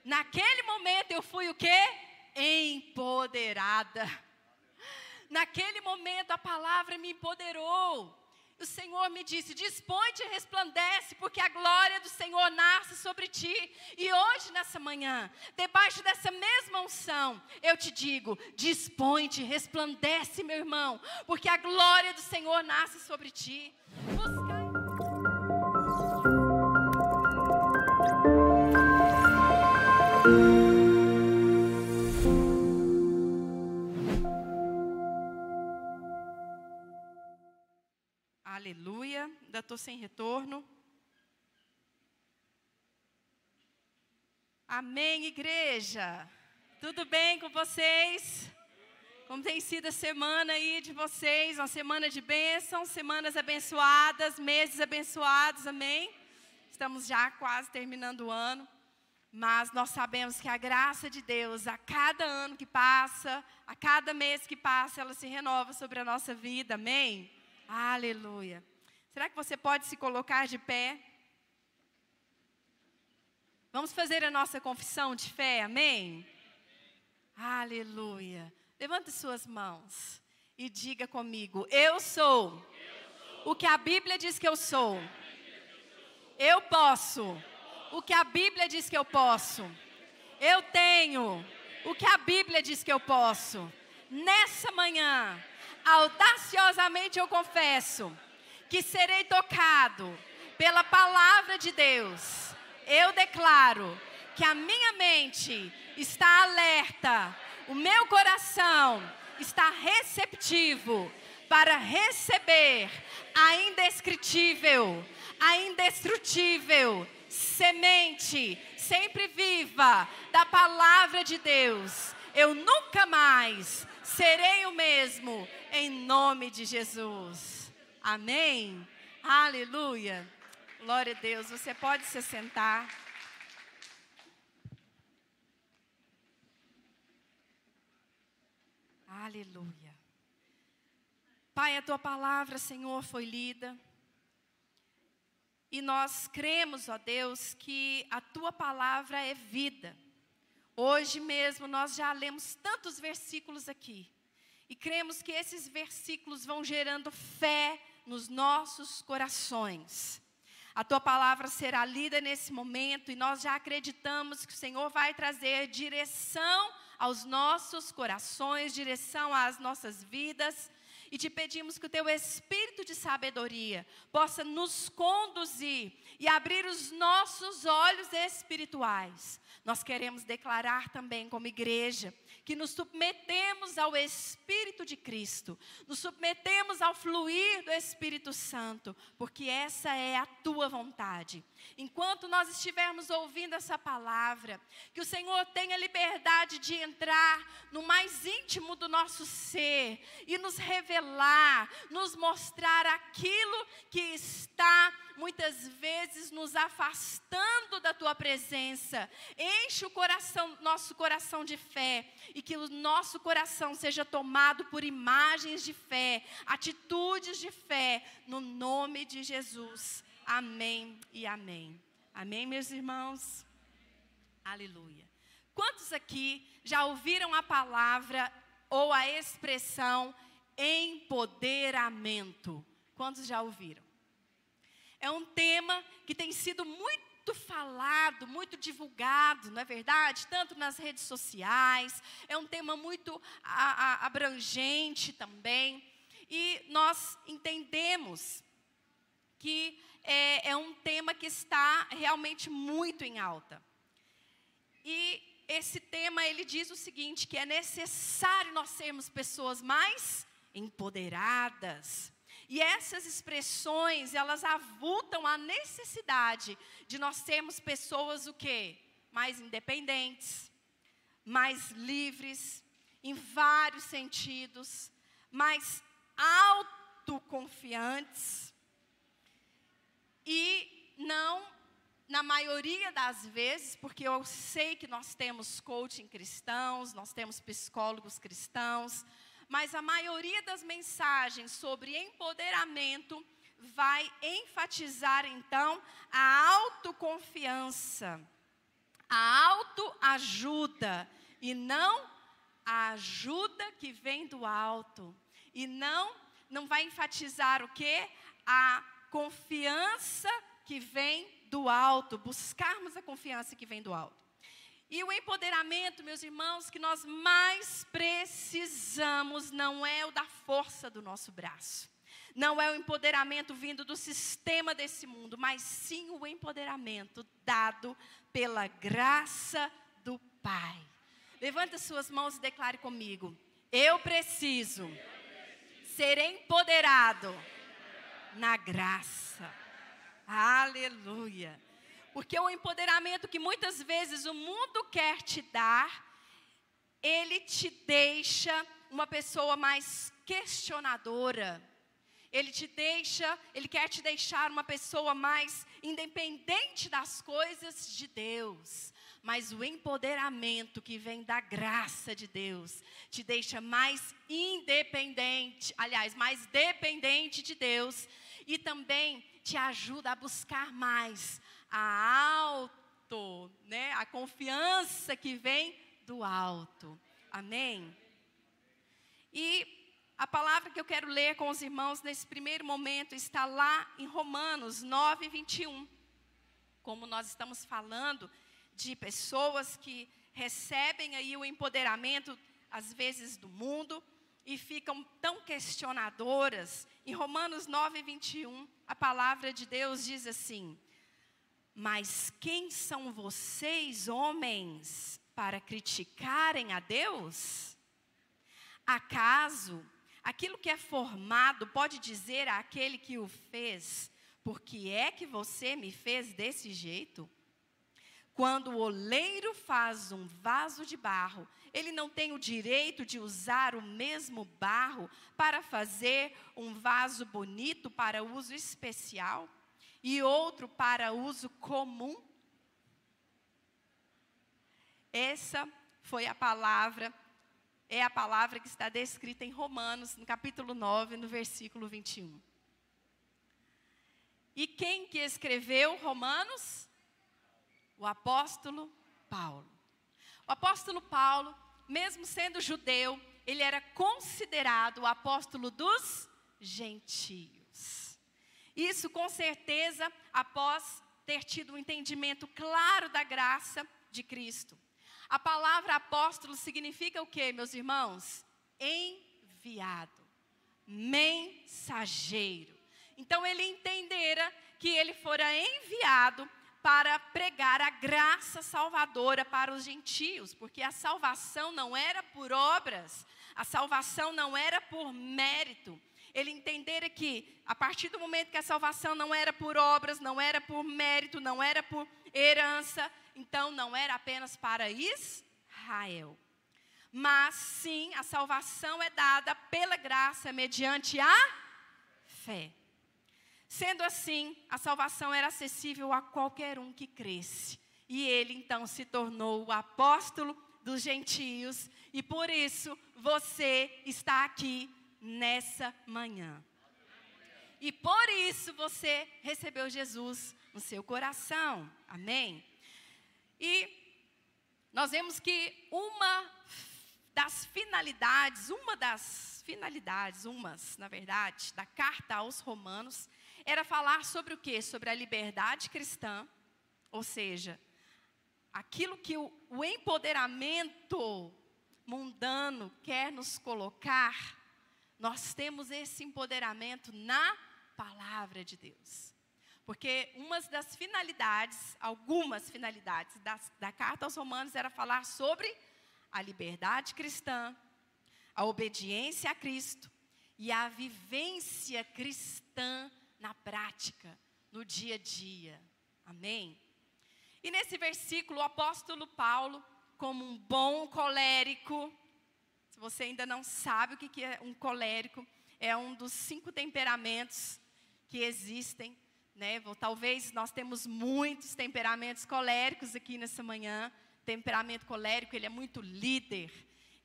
Naquele momento eu fui o quê? Empoderada. Naquele momento a palavra me empoderou. O Senhor me disse, dispõe-te e resplandece, porque a glória do Senhor nasce sobre ti. E hoje, nessa manhã, debaixo dessa mesma unção, eu te digo, dispõe-te, resplandece, meu irmão, porque a glória do Senhor nasce sobre ti. Aleluia, ainda estou sem retorno. Amém, igreja. Tudo bem com vocês? Como tem sido a semana aí de vocês? Uma semana de bênção, semanas abençoadas, meses abençoados, amém? Estamos já quase terminando o ano, mas nós sabemos que a graça de Deus, a cada ano que passa, a cada mês que passa, ela se renova sobre a nossa vida, amém? Aleluia. Será que você pode se colocar de pé? Vamos fazer a nossa confissão de fé, amém? Aleluia. Levante suas mãos e diga comigo, eu sou o que a Bíblia diz que eu sou. Eu posso o que a Bíblia diz que eu posso. Eu tenho o que a Bíblia diz que eu posso. Nessa manhã, audaciosamente eu confesso que serei tocado pela palavra de Deus. Eu declaro que a minha mente está alerta, o meu coração está receptivo para receber a indescritível, a indestrutível semente sempre viva da palavra de Deus. Eu nunca mais serei o mesmo, em nome de Jesus. Amém? Aleluia. Glória a Deus. Você pode se sentar. Aleluia. Pai, a tua palavra, Senhor, foi lida. E nós cremos, ó Deus, que a tua palavra é vida. Hoje mesmo nós já lemos tantos versículos aqui. E cremos que esses versículos vão gerando fé nos nossos corações. A tua palavra será lida nesse momento e nós já acreditamos que o Senhor vai trazer direção aos nossos corações, direção às nossas vidas. E te pedimos que o teu espírito de sabedoria possa nos conduzir e abrir os nossos olhos espirituais. Nós queremos declarar também como igreja que nos submetemos ao Espírito de Cristo, nos submetemos ao fluir do Espírito Santo, porque essa é a tua vontade. Enquanto nós estivermos ouvindo essa palavra, que o Senhor tenha liberdade de entrar no mais íntimo do nosso ser e nos revelar, nos mostrar aquilo que está muitas vezes nos afastando da tua presença. Enche o coração, nosso coração de fé e que o nosso coração seja tomado por imagens de fé, atitudes de fé, no nome de Jesus. Amém e amém. Amém, meus irmãos? Aleluia. Quantos aqui já ouviram a palavra ou a expressão empoderamento? Quantos já ouviram? É um tema que tem sido muito falado, muito divulgado, não é verdade? Tanto nas redes sociais, é um tema muito abrangente também. E nós entendemos que é um tema que está realmente muito em alta. E esse tema, ele diz o seguinte, que é necessário nós sermos pessoas mais empoderadas. E essas expressões, elas avultam a necessidade de nós sermos pessoas o quê? Mais independentes, mais livres, em vários sentidos, mais autoconfiantes. E não, na maioria das vezes, porque eu sei que nós temos coaching cristãos, nós temos psicólogos cristãos, mas a maioria das mensagens sobre empoderamento vai enfatizar, então, a autoconfiança. a autoajuda e não a ajuda que vem do alto. E não vai enfatizar o quê? A confiança que vem do alto, buscarmos a confiança que vem do alto. E o empoderamento, meus irmãos, que nós mais precisamos não é o da força do nosso braço. Não é o empoderamento vindo do sistema desse mundo, mas sim o empoderamento dado pela graça do Pai. Levanta suas mãos e declare comigo: eu preciso ser empoderado na graça. Aleluia. Porque o empoderamento que muitas vezes o mundo quer te dar, ele te deixa uma pessoa mais questionadora. Ele quer te deixar uma pessoa mais independente das coisas de Deus. Mas o empoderamento que vem da graça de Deus te deixa mais independente, aliás, mais dependente de Deus, e também te ajuda a buscar mais a confiança que vem do alto. Amém? E a palavra que eu quero ler com os irmãos nesse primeiro momento está lá em Romanos 9, 21. Como nós estamos falando de pessoas que recebem aí o empoderamento, às vezes, do mundo, e ficam tão questionadoras. Em Romanos 9, 21, a palavra de Deus diz assim: mas quem são vocês, homens, para criticarem a Deus? Acaso aquilo que é formado pode dizer àquele que o fez: por que é que você me fez desse jeito? Quando o oleiro faz um vaso de barro, ele não tem o direito de usar o mesmo barro para fazer um vaso bonito para uso especial e outro para uso comum? Essa foi a palavra, é a palavra que está descrita em Romanos, no capítulo 9, no versículo 21. E quem que escreveu Romanos? O apóstolo Paulo. O apóstolo Paulo, mesmo sendo judeu, ele era considerado o apóstolo dos gentios. Isso com certeza após ter tido um entendimento claro da graça de Cristo. A palavra apóstolo significa o quê, meus irmãos? Enviado, mensageiro. Então ele entendera que ele fora enviado para pregar a graça salvadora para os gentios, porque a salvação não era por obras, a salvação não era por mérito. Ele entendera que, a partir do momento que a salvação não era por obras, não era por mérito, não era por herança, então não era apenas para Israel. Mas sim, a salvação é dada pela graça mediante a fé. Sendo assim, a salvação era acessível a qualquer um que cresce. E ele então se tornou o apóstolo dos gentios. E por isso você está aqui nessa manhã. E por isso você recebeu Jesus no seu coração. Amém? E nós vemos que na verdade, da carta aos Romanos, era falar sobre o quê? Sobre a liberdade cristã, ou seja, aquilo que o empoderamento mundano quer nos colocar, nós temos esse empoderamento na palavra de Deus. Porque algumas finalidades da carta aos Romanos era falar sobre a liberdade cristã, a obediência a Cristo e a vivência cristã na prática, no dia a dia. Amém? E nesse versículo, o apóstolo Paulo, como um bom colérico, se você ainda não sabe o que é um colérico, é um dos 5 temperamentos que existem, né? Talvez nós temos muitos temperamentos coléricos aqui nessa manhã. Temperamento colérico, ele é muito líder,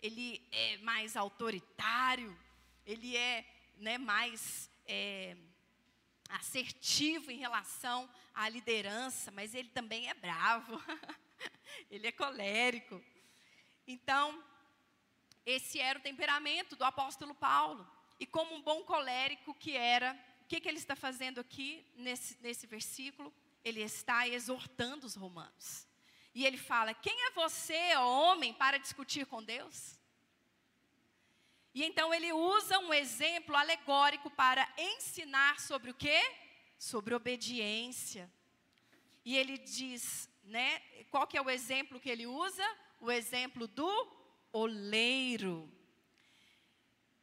ele é mais autoritário, ele é, mais assertivo em relação à liderança, mas ele também é bravo. Ele é colérico. Então, esse era o temperamento do apóstolo Paulo. E como um bom colérico que era, o que ele está fazendo aqui nesse versículo? Ele está exortando os romanos. E ele fala: quem é você, ó homem, para discutir com Deus? E então ele usa um exemplo alegórico para ensinar sobre o quê? Sobre obediência. E ele diz, né, qual que é o exemplo que ele usa? O exemplo do oleiro.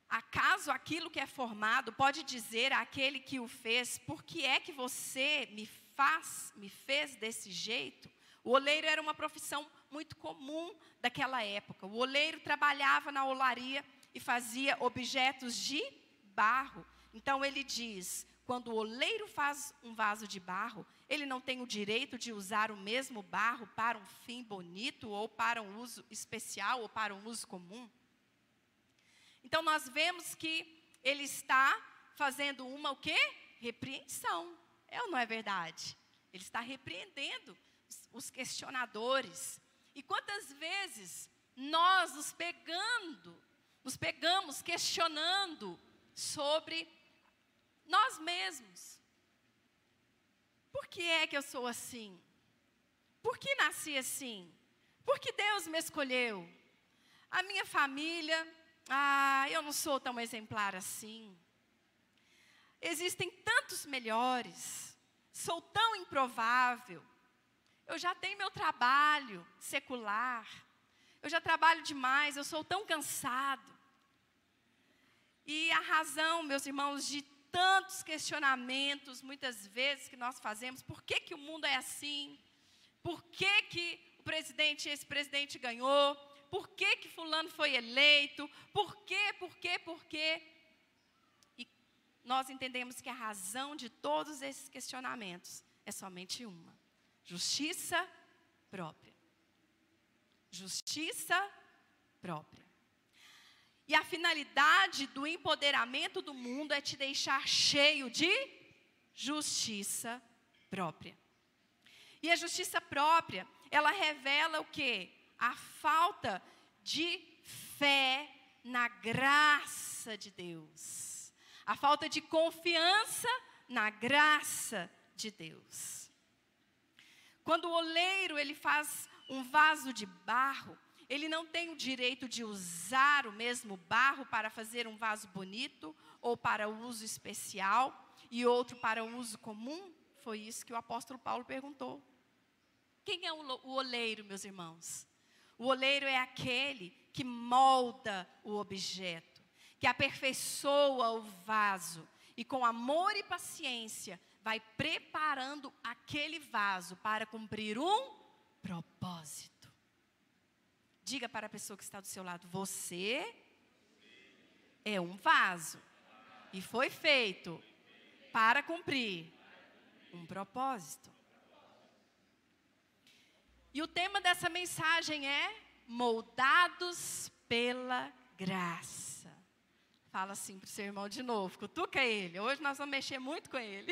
Acaso aquilo que é formado pode dizer àquele que o fez: por que é que você me fez desse jeito? O oleiro era uma profissão muito comum daquela época. O oleiro trabalhava na olaria e fazia objetos de barro. Então ele diz: quando o oleiro faz um vaso de barro, ele não tem o direito de usar o mesmo barro para um fim bonito, ou para um uso especial, ou para um uso comum. Então nós vemos que ele está fazendo uma o quê? Repreensão. É ou não é verdade? Ele está repreendendo os questionadores. E quantas vezes nós nos pegamos questionando sobre nós mesmos. Por que é que eu sou assim? Por que nasci assim? Por que Deus me escolheu? A minha família, eu não sou tão exemplar assim. Existem tantos melhores. Sou tão improvável. Eu já tenho meu trabalho secular. Eu já trabalho demais, eu sou tão cansado. E a razão, meus irmãos, de tantos questionamentos, muitas vezes, que nós fazemos: por que que o mundo é assim? Por que que esse presidente ganhou? Por que que fulano foi eleito? Por quê? E nós entendemos que a razão de todos esses questionamentos é somente uma: justiça própria. Justiça própria. E a finalidade do empoderamento do mundo é te deixar cheio de justiça própria. E a justiça própria, ela revela o quê? A falta de fé na graça de Deus. A falta de confiança na graça de Deus. Quando o oleiro, ele faz um vaso de barro, ele não tem o direito de usar o mesmo barro para fazer um vaso bonito, ou para uso especial, e outro para uso comum? Foi isso que o apóstolo Paulo perguntou. Quem é o oleiro, meus irmãos? O oleiro é aquele que molda o objeto, que aperfeiçoa o vaso, e com amor e paciência, vai preparando aquele vaso para cumprir um propósito. Diga para a pessoa que está do seu lado: você é um vaso e foi feito para cumprir um propósito. E o tema dessa mensagem é moldados pela graça. Fala assim para o seu irmão de novo, cutuca ele. Hoje nós vamos mexer muito com ele.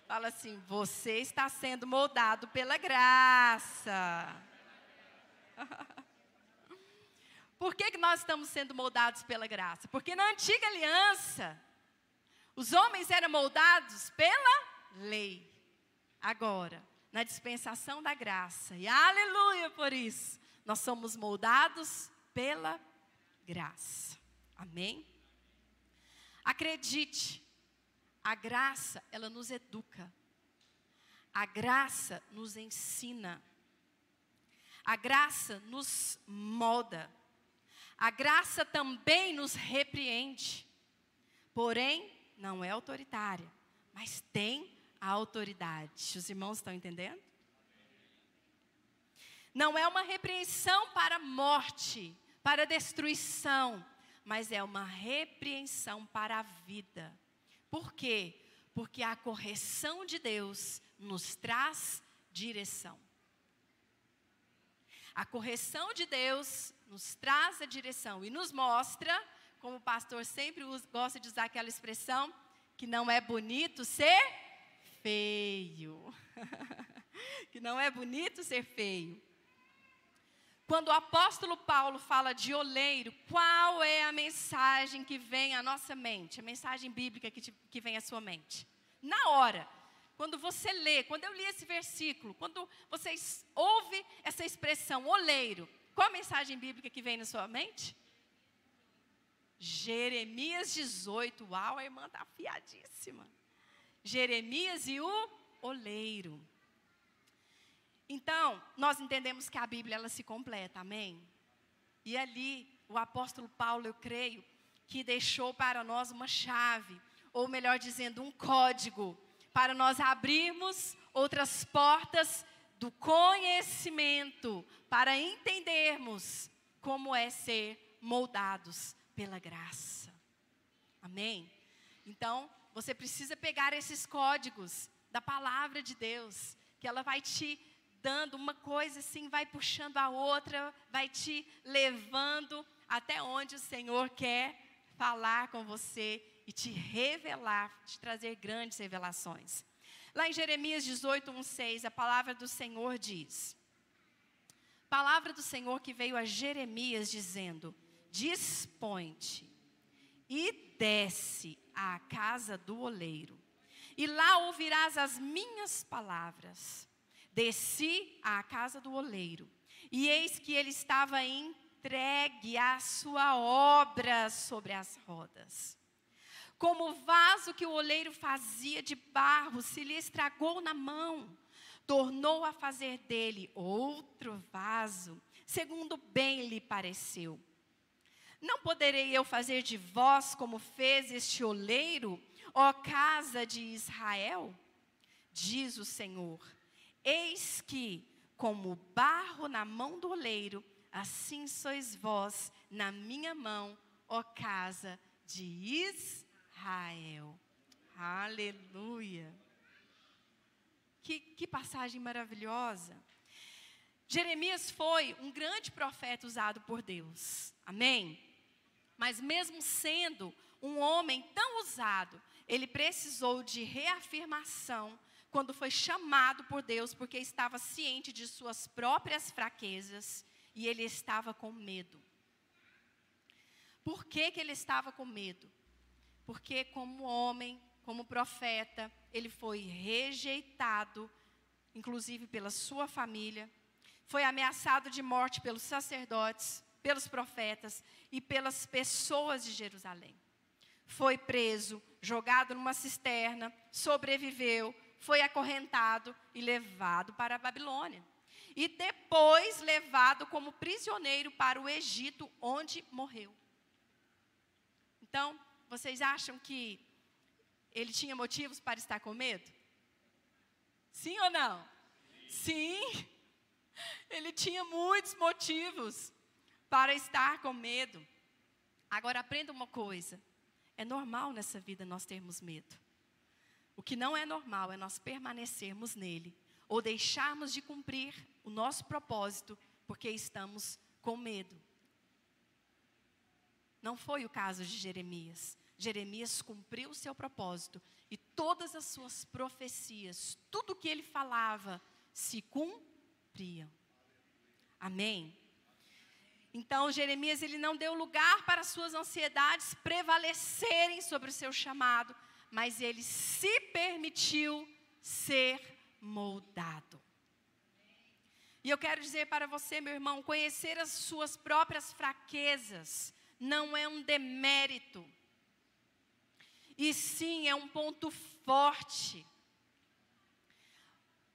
Fala assim: você está sendo moldado pela graça. Por que nós estamos sendo moldados pela graça? Porque na antiga aliança, os homens eram moldados pela lei. Agora, na dispensação da graça, e aleluia por isso, nós somos moldados pela graça. Amém? Acredite, a graça, ela nos educa. A graça nos ensina. A graça nos molda. A graça também nos repreende. Porém, não é autoritária, mas tem a autoridade. Os irmãos estão entendendo? Não é uma repreensão para a morte, para a destruição, mas é uma repreensão para a vida. Por quê? Porque a correção de Deus nos traz direção. A correção de Deus nos traz a direção e nos mostra, como o pastor sempre gosta de usar aquela expressão, que não é bonito ser feio. Que não é bonito ser feio. Quando o apóstolo Paulo fala de oleiro, qual é a mensagem que vem à nossa mente? A mensagem bíblica que vem à sua mente? Na hora, quando você lê, quando eu li esse versículo, quando vocês ouvem essa expressão, oleiro, qual a mensagem bíblica que vem na sua mente? Jeremias 18, uau, a irmã está afiadíssima. Jeremias e o oleiro. Então, nós entendemos que a Bíblia, ela se completa, amém? E ali, o apóstolo Paulo, eu creio, que deixou para nós uma chave, ou melhor dizendo, um código, para nós abrirmos outras portas do conhecimento, para entendermos como é ser moldados pela graça. Amém? Então, você precisa pegar esses códigos da palavra de Deus, que ela vai te dando uma coisa assim, vai puxando a outra, vai te levando até onde o Senhor quer falar com você e te revelar, te trazer grandes revelações. Lá em Jeremias 18, 1:6, a palavra do Senhor diz: palavra do Senhor que veio a Jeremias dizendo: dispõe-te e desce à casa do oleiro, e lá ouvirás as minhas palavras. Desci à casa do oleiro, e eis que ele estava entregue à sua obra sobre as rodas. Como o vaso que o oleiro fazia de barro se lhe estragou na mão, tornou a fazer dele outro vaso, segundo bem lhe pareceu. Não poderei eu fazer de vós como fez este oleiro, ó casa de Israel? Diz o Senhor: eis que, como barro na mão do oleiro, assim sois vós na minha mão, ó casa de Israel. Aleluia. Que passagem maravilhosa. Jeremias foi um grande profeta usado por Deus. Amém? Mas mesmo sendo um homem tão usado, ele precisou de reafirmação quando foi chamado por Deus, porque estava ciente de suas próprias fraquezas e ele estava com medo. Por que ele estava com medo? Porque como homem, como profeta, ele foi rejeitado, inclusive pela sua família, foi ameaçado de morte pelos sacerdotes, pelos profetas e pelas pessoas de Jerusalém. Foi preso, jogado numa cisterna, sobreviveu, foi acorrentado e levado para a Babilônia. E depois levado como prisioneiro para o Egito, onde morreu. Então, vocês acham que ele tinha motivos para estar com medo? Sim ou não? Sim. Ele tinha muitos motivos para estar com medo. Agora, aprenda uma coisa. É normal nessa vida nós termos medo. O que não é normal é nós permanecermos nele, ou deixarmos de cumprir o nosso propósito, porque estamos com medo. Não foi o caso de Jeremias. Jeremias cumpriu o seu propósito, e todas as suas profecias, tudo que ele falava, se cumpriam. Amém? Então, Jeremias, ele não deu lugar para suas ansiedades prevalecerem sobre o seu chamado, mas ele se permitiu ser moldado. E eu quero dizer para você, meu irmão, conhecer as suas próprias fraquezas não é um demérito, e sim é um ponto forte.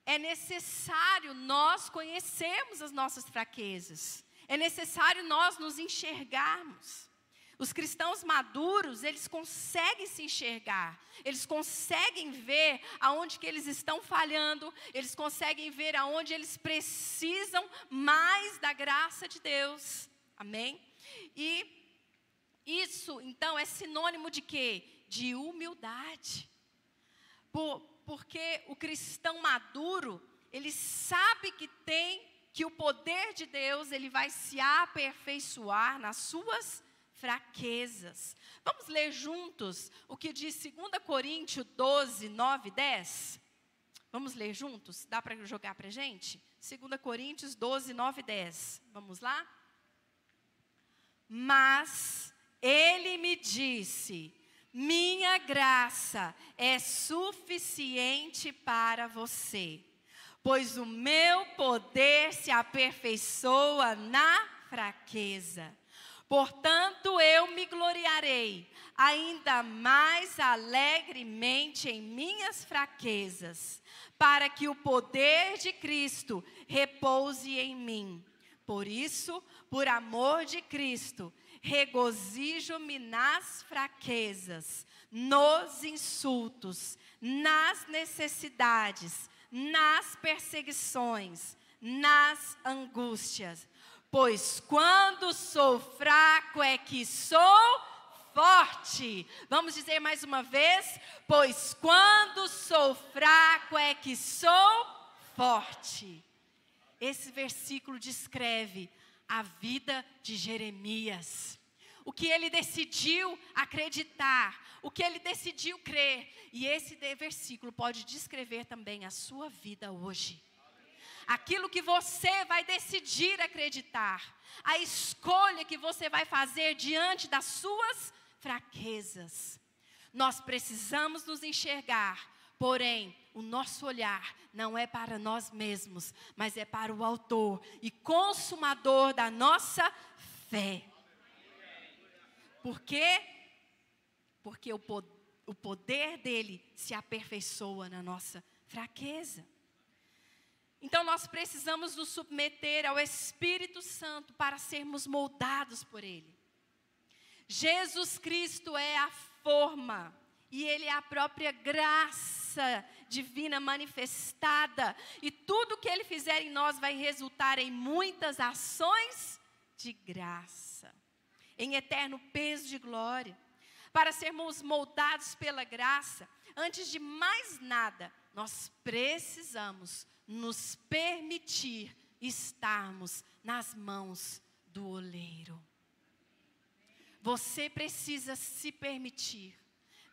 É necessário nós conhecermos as nossas fraquezas. É necessário nós nos enxergarmos. Os cristãos maduros, eles conseguem se enxergar. Eles conseguem ver aonde que eles estão falhando. Eles conseguem ver aonde eles precisam mais da graça de Deus. Amém? E isso, então, é sinônimo de quê? De humildade. Porque o cristão maduro, ele sabe que o poder de Deus, ele vai se aperfeiçoar nas suas fraquezas. Vamos ler juntos o que diz 2 Coríntios 12, 9 e 10? Vamos ler juntos? Dá para jogar para a gente? 2 Coríntios 12, 9 e 10. Vamos lá? Mas ele me disse: minha graça é suficiente para você, pois o meu poder se aperfeiçoa na fraqueza. Portanto, eu me gloriarei ainda mais alegremente em minhas fraquezas, para que o poder de Cristo repouse em mim. Por isso, por amor de Cristo, regozijo-me nas fraquezas, nos insultos, nas necessidades, nas perseguições, nas angústias. Pois quando sou fraco é que sou forte. Vamos dizer mais uma vez? Pois quando sou fraco é que sou forte. Esse versículo descreve a vida de Jeremias. O que ele decidiu acreditar, o que ele decidiu crer. E esse versículo pode descrever também a sua vida hoje. Aquilo que você vai decidir acreditar, a escolha que você vai fazer diante das suas fraquezas. Nós precisamos nos enxergar, porém, o nosso olhar não é para nós mesmos, mas é para o autor e consumador da nossa fé. Por quê? Porque o poder dele se aperfeiçoa na nossa fraqueza. Então nós precisamos nos submeter ao Espírito Santo para sermos moldados por ele. Jesus Cristo é a forma e ele é a própria graça divina manifestada. E tudo que ele fizer em nós vai resultar em muitas ações de graça, em eterno peso de glória. Para sermos moldados pela graça, antes de mais nada, nós precisamos nos permitir estarmos nas mãos do oleiro. Você precisa se permitir,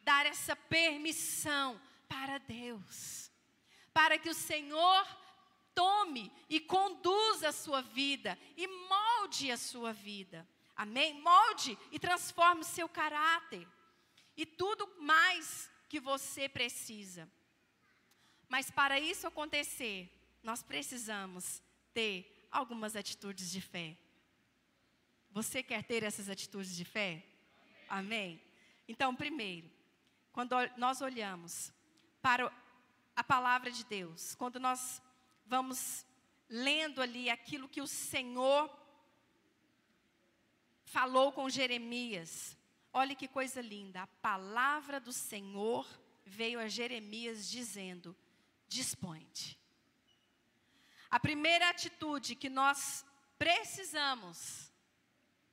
dar essa permissão para Deus, para que o Senhor tome e conduza a sua vida e molde a sua vida. Amém? Molde e transforme o seu caráter e tudo mais que você precisa. Mas para isso acontecer, nós precisamos ter algumas atitudes de fé. Você quer ter essas atitudes de fé? Amém? Então, primeiro, quando nós olhamos para a palavra de Deus, quando nós vamos lendo ali aquilo que o Senhor falou com Jeremias, olha que coisa linda, a palavra do Senhor veio a Jeremias dizendo: dispõe-te. A primeira atitude que nós precisamos,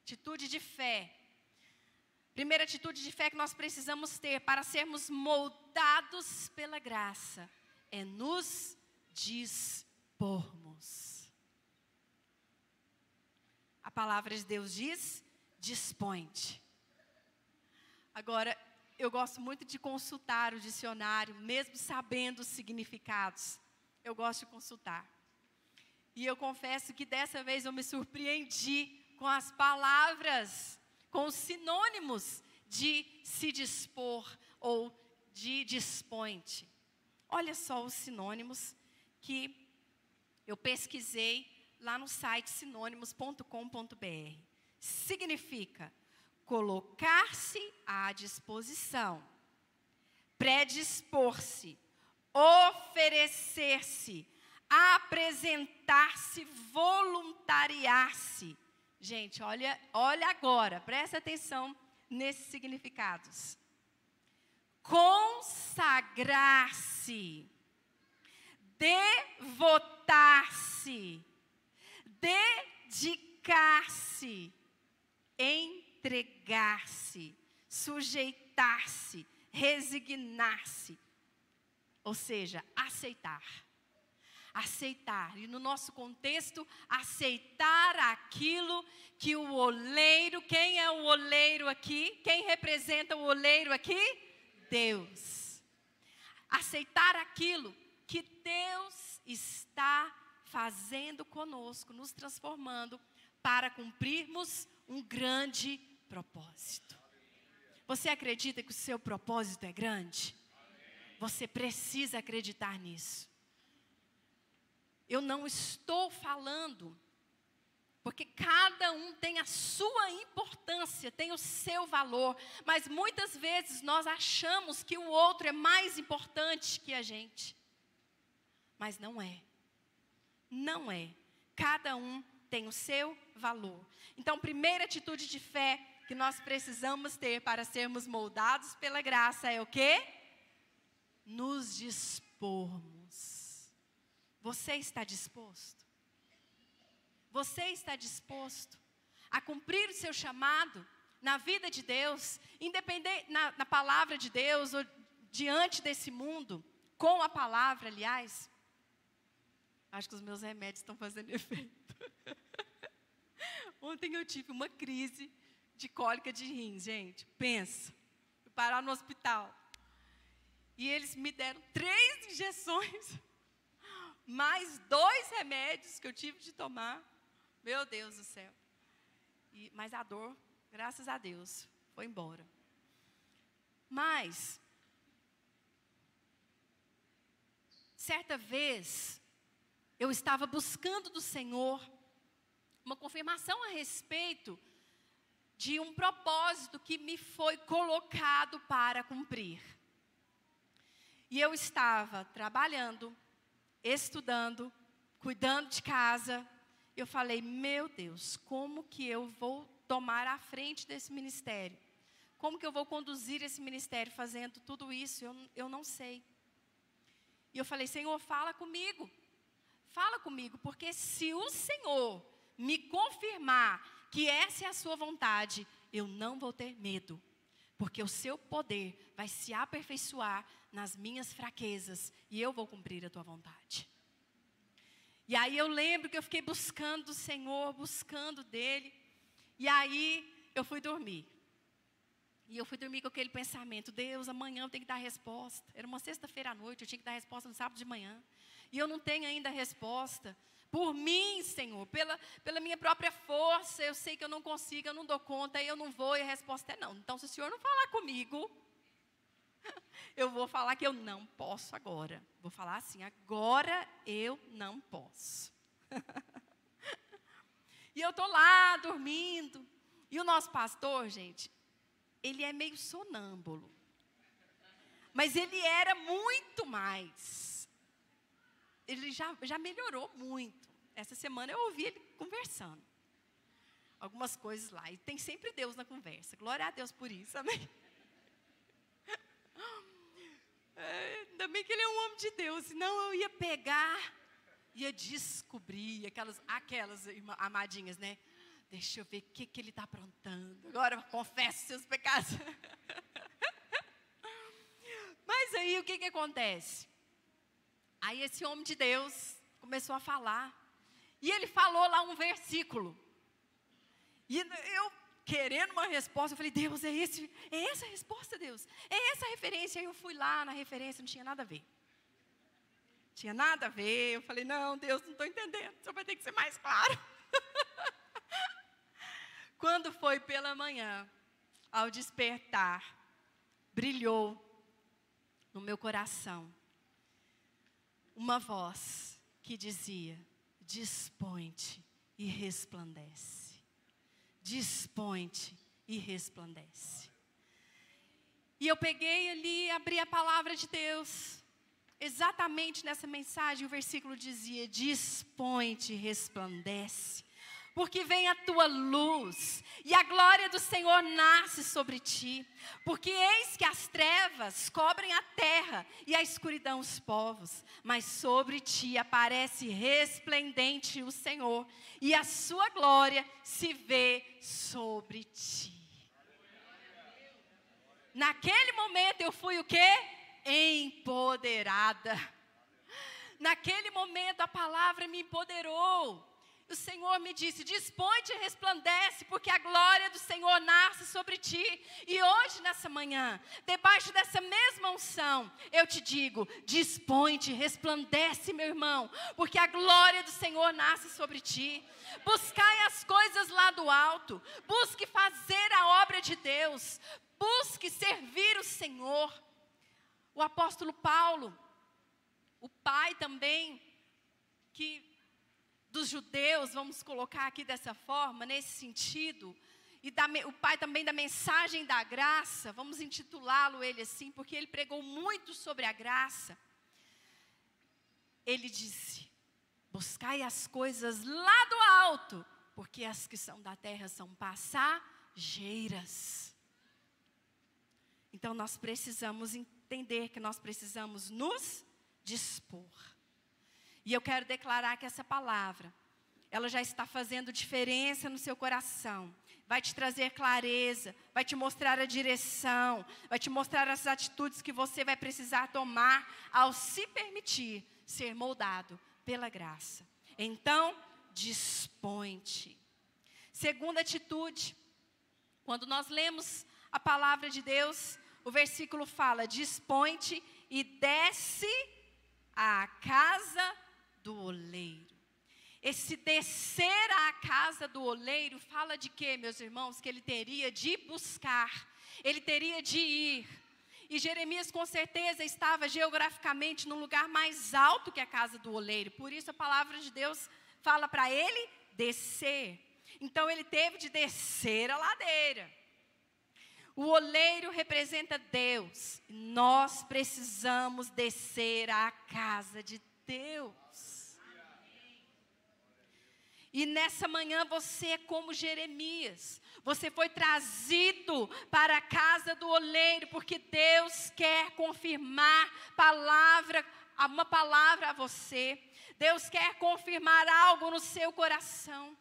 atitude de fé, primeira atitude de fé que nós precisamos ter para sermos moldados pela graça, é nos dispormos. A palavra de Deus diz: dispõe-te. Agora, eu gosto muito de consultar o dicionário, mesmo sabendo os significados. Eu gosto de consultar. E eu confesso que dessa vez eu me surpreendi com as palavras, com os sinônimos de se dispor ou de dispõe-te. Olha só os sinônimos que eu pesquisei lá no site sinônimos.com.br. Significa colocar-se à disposição, predispor-se, oferecer-se, apresentar-se, voluntariar-se. Gente, olha agora, presta atenção nesses significados. Consagrar-se, devotar-se, dedicar-se, entregar-se, sujeitar-se, resignar-se. Ou seja, aceitar. Aceitar. E no nosso contexto, aceitar aquilo que o oleiro, quem é o oleiro aqui? Quem representa o oleiro aqui? Deus. Aceitar aquilo que Deus está fazendo conosco, nos transformando para cumprirmos um grande propósito. Você acredita que o seu propósito é grande? Você precisa acreditar nisso. Eu não estou falando, porque cada um tem a sua importância, tem o seu valor, mas muitas vezes nós achamos que o outro é mais importante que a gente. Mas não é. Não é. Cada um tem o seu valor. Então, primeira atitude de fé que nós precisamos ter para sermos moldados pela graça é o quê? Nos dispormos. Você está disposto? Você está disposto a cumprir o seu chamado na vida de Deus, independente na palavra de Deus ou diante desse mundo, com a palavra, aliás? Acho que os meus remédios estão fazendo efeito. Ontem eu tive uma crise de cólica de rins, gente. Pensa, fui parar no hospital. E eles me deram 3 injeções, mais 2 remédios que eu tive de tomar. Meu Deus do céu. Mas a dor, graças a Deus, foi embora. Mas, certa vez, eu estava buscando do Senhor uma confirmação a respeito de um propósito que me foi colocado para cumprir. E eu estava trabalhando, estudando, cuidando de casa. Eu falei, meu Deus, como que eu vou tomar a frente desse ministério? Como que eu vou conduzir esse ministério fazendo tudo isso? Eu não sei. E eu falei, Senhor, fala comigo. Fala comigo, porque se o Senhor me confirmar que essa é a sua vontade, eu não vou ter medo. Porque o seu poder vai se aperfeiçoar nas minhas fraquezas e eu vou cumprir a tua vontade. E aí eu lembro que eu fiquei buscando o Senhor, buscando dele. E aí eu fui dormir. E eu fui dormir com aquele pensamento, Deus, amanhã eu tenho que dar a resposta. Era uma sexta-feira à noite, eu tinha que dar a resposta no sábado de manhã. E eu não tenho ainda a resposta. Por mim, Senhor, pela minha própria força, eu sei que eu não consigo, eu não dou conta, eu não vou, e a resposta é não. Então, se o Senhor não falar comigo, eu vou falar que eu não posso agora. Vou falar assim, agora eu não posso. E eu estou lá, dormindo. E o nosso pastor, gente, ele é meio sonâmbulo. Mas ele era muito mais. Ele já melhorou muito. Essa semana eu ouvi ele conversando. Algumas coisas lá. E tem sempre Deus na conversa. Glória a Deus por isso, amém? Ainda bem que ele é um homem de Deus. Senão eu ia pegar, ia descobrir aquelas amadinhas, né? Deixa eu ver o que ele está aprontando. Agora confesse seus pecados. Mas aí o que acontece? Aí esse homem de Deus começou a falar. E ele falou lá um versículo. E eu, querendo uma resposta, eu falei, Deus, é essa a resposta, Deus. É essa a referência. Aí eu fui lá na referência, não tinha nada a ver. Tinha nada a ver. Eu falei, não, Deus, não estou entendendo. Só vai ter que ser mais claro. Quando foi pela manhã, ao despertar, brilhou no meu coração uma voz que dizia, dispõe-te e resplandece. Dispõe-te e resplandece. E eu peguei ali, abri a palavra de Deus. Exatamente nessa mensagem, o versículo dizia, dispõe-te e resplandece. Porque vem a tua luz, e a glória do Senhor nasce sobre ti. Porque eis que as trevas cobrem a terra, e a escuridão os povos. Mas sobre ti aparece resplendente o Senhor, e a sua glória se vê sobre ti. Naquele momento eu fui o quê? Empoderada. Naquele momento a palavra me empoderou. o Senhor me disse, dispõe-te e resplandece, porque a glória do Senhor nasce sobre ti. E hoje, nessa manhã, debaixo dessa mesma unção, eu te digo, dispõe-te, resplandece, meu irmão, porque a glória do Senhor nasce sobre ti. Buscai as coisas lá do alto, busque fazer a obra de Deus, busque servir o Senhor. O apóstolo Paulo, o pai também, dos judeus, vamos colocar aqui dessa forma, nesse sentido, e o pai também da mensagem da graça, vamos intitulá-lo ele assim, porque ele pregou muito sobre a graça. Ele disse, buscai as coisas lá do alto, porque as que são da terra são passageiras. Então nós precisamos entender que nós precisamos nos dispor. E eu quero declarar que essa palavra, ela já está fazendo diferença no seu coração. Vai te trazer clareza, vai te mostrar a direção, vai te mostrar as atitudes que você vai precisar tomar ao se permitir ser moldado pela graça. Então, dispõe-te. Segunda atitude, quando nós lemos a palavra de Deus, o versículo fala, dispõe-te e desce à casa do oleiro. Esse descer à casa do oleiro fala de quê, meus irmãos? Que ele teria de buscar, ele teria de ir. E Jeremias com certeza estava geograficamente num lugar mais alto que a casa do oleiro. Por isso a palavra de Deus fala para ele descer. Então ele teve de descer a ladeira. O oleiro representa Deus. Nós precisamos descer à casa de Deus. E nessa manhã você é como Jeremias. Você foi trazido para a casa do oleiro, porque Deus quer confirmar uma palavra a você. Deus quer confirmar algo no seu coração.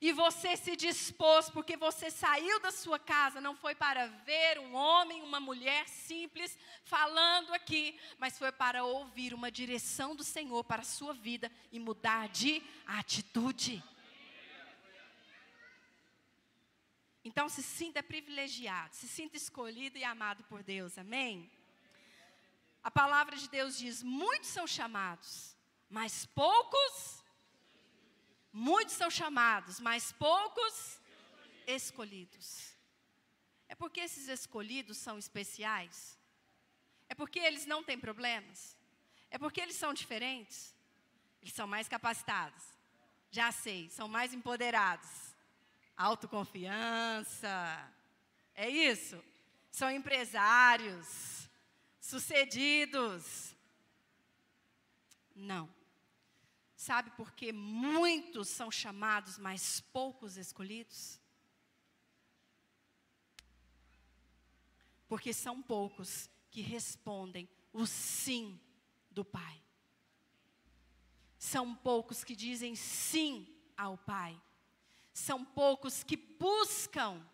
E você se dispôs, porque você saiu da sua casa, não foi para ver um homem, uma mulher simples falando aqui, mas foi para ouvir uma direção do Senhor para a sua vida e mudar de atitude. Então se sinta privilegiado, se sinta escolhido e amado por Deus, amém? A palavra de Deus diz, muitos são chamados, mas poucos... Muitos são chamados, mas poucos escolhidos. É porque esses escolhidos são especiais? É porque eles não têm problemas? É porque eles são diferentes? Eles são mais capacitados. Já sei, são mais empoderados. Autoconfiança. É isso? São empresários, sucedidos. Não. Sabe por que muitos são chamados, mas poucos escolhidos? Porque são poucos que respondem o sim do Pai. São poucos que dizem sim ao Pai. São poucos que buscam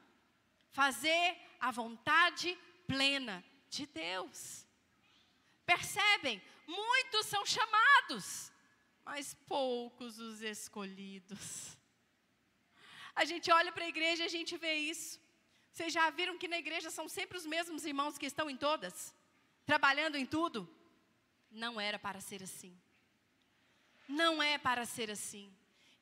fazer a vontade plena de Deus. Percebem? Muitos são chamados, mas poucos os escolhidos. A gente olha para a igreja e a gente vê isso. Vocês já viram que na igreja são sempre os mesmos irmãos que estão em todas? Trabalhando em tudo? Não era para ser assim. Não é para ser assim.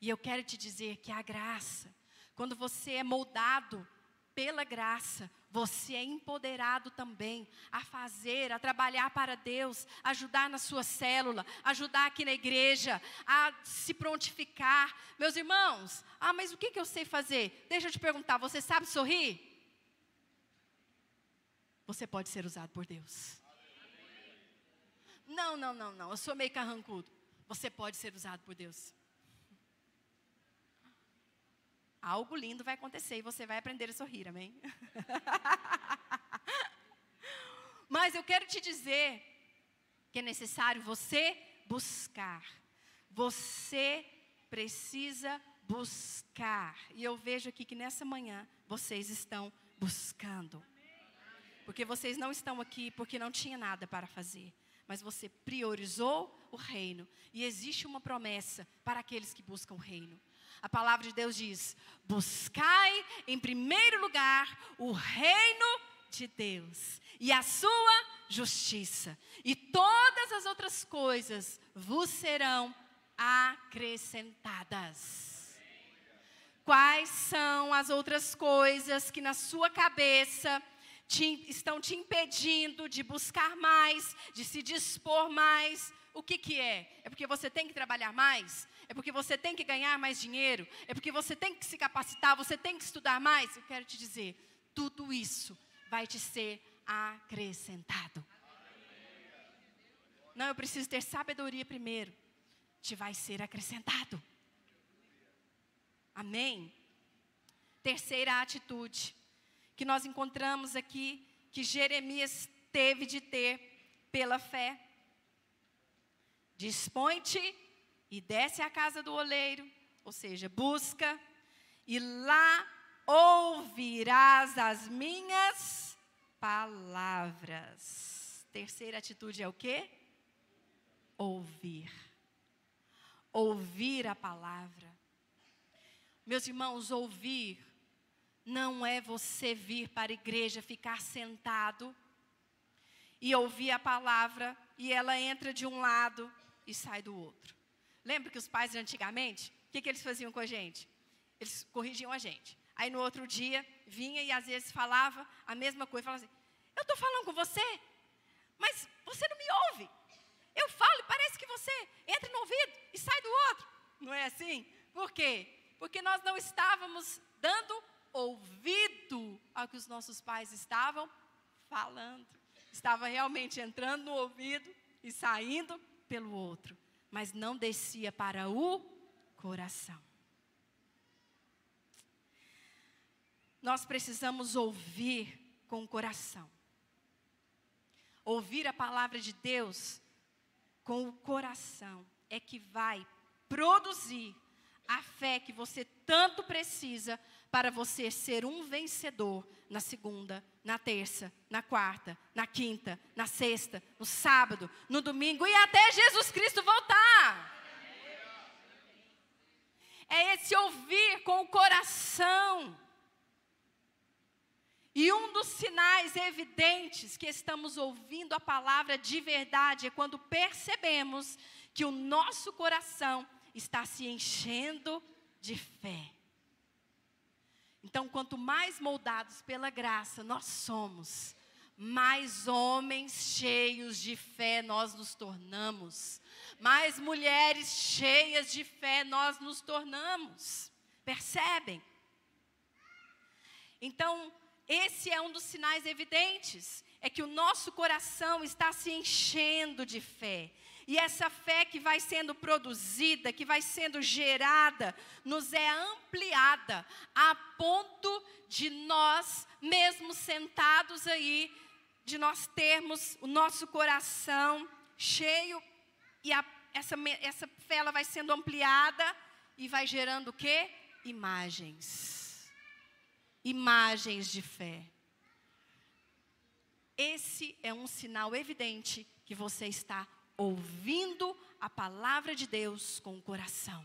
E eu quero te dizer que a graça, quando você é moldado pela graça, você é empoderado também a fazer, a trabalhar para Deus, ajudar na sua célula, ajudar aqui na igreja, a se prontificar. Meus irmãos, mas o que eu sei fazer? Deixa eu te perguntar, você sabe sorrir? Você pode ser usado por Deus. Não, eu sou meio carrancudo. Você pode ser usado por Deus. Algo lindo vai acontecer e você vai aprender a sorrir, amém? Mas eu quero te dizer que é necessário você buscar. Você precisa buscar. E eu vejo aqui que nessa manhã vocês estão buscando. Porque vocês não estão aqui porque não tinha nada para fazer. Mas você priorizou o reino. E existe uma promessa para aqueles que buscam o reino. A palavra de Deus diz: buscai em primeiro lugar o reino de Deus e a sua justiça, e todas as outras coisas vos serão acrescentadas. Quais são as outras coisas que na sua cabeça estão te impedindo de buscar mais, de se dispor mais? O que é? É porque você tem que trabalhar mais? É porque você tem que ganhar mais dinheiro? É porque você tem que se capacitar? Você tem que estudar mais? Eu quero te dizer, tudo isso vai te ser acrescentado. Não, eu preciso ter sabedoria primeiro. Te vai ser acrescentado. Amém? Terceira atitude que nós encontramos aqui, que Jeremias teve de ter pela fé. Dispõe-te e desce à casa do oleiro, ou seja, busca, e lá ouvirás as minhas palavras. Terceira atitude é o quê? Ouvir. Ouvir a palavra. Meus irmãos, ouvir não é você vir para a igreja, ficar sentado e ouvir a palavra e ela entra de um lado e sai do outro. Lembra que os pais antigamente, o que eles faziam com a gente? Eles corrigiam a gente. Aí no outro dia, vinha e às vezes falava a mesma coisa. Falava assim, eu estou falando com você, mas você não me ouve. Eu falo e parece que você entra no ouvido e sai do outro. Não é assim? Por quê? Porque nós não estávamos dando ouvido ao que os nossos pais estavam falando. Estava realmente entrando no ouvido e saindo pelo outro. Mas não descia para o coração. Nós precisamos ouvir com o coração. Ouvir a palavra de Deus com o coração é que vai produzir a fé que você tanto precisa para você ser um vencedor na segunda, na terça, na quarta, na quinta, na sexta, no sábado, no domingo e até Jesus Cristo voltar. É esse ouvir com o coração. E um dos sinais evidentes que estamos ouvindo a palavra de verdade é quando percebemos que o nosso coração está se enchendo de fé. Então, quanto mais moldados pela graça nós somos, mais homens cheios de fé nós nos tornamos. Mais mulheres cheias de fé nós nos tornamos. Percebem? Então, esse é um dos sinais evidentes, é que o nosso coração está se enchendo de fé. E essa fé que vai sendo produzida, que vai sendo gerada, nos é ampliada, a ponto de nós, mesmo sentados aí, de nós termos o nosso coração cheio, e essa fé ela vai sendo ampliada, e vai gerando o quê? Imagens. Imagens de fé. Esse é um sinal evidente que você está ouvindo a palavra de Deus com o coração.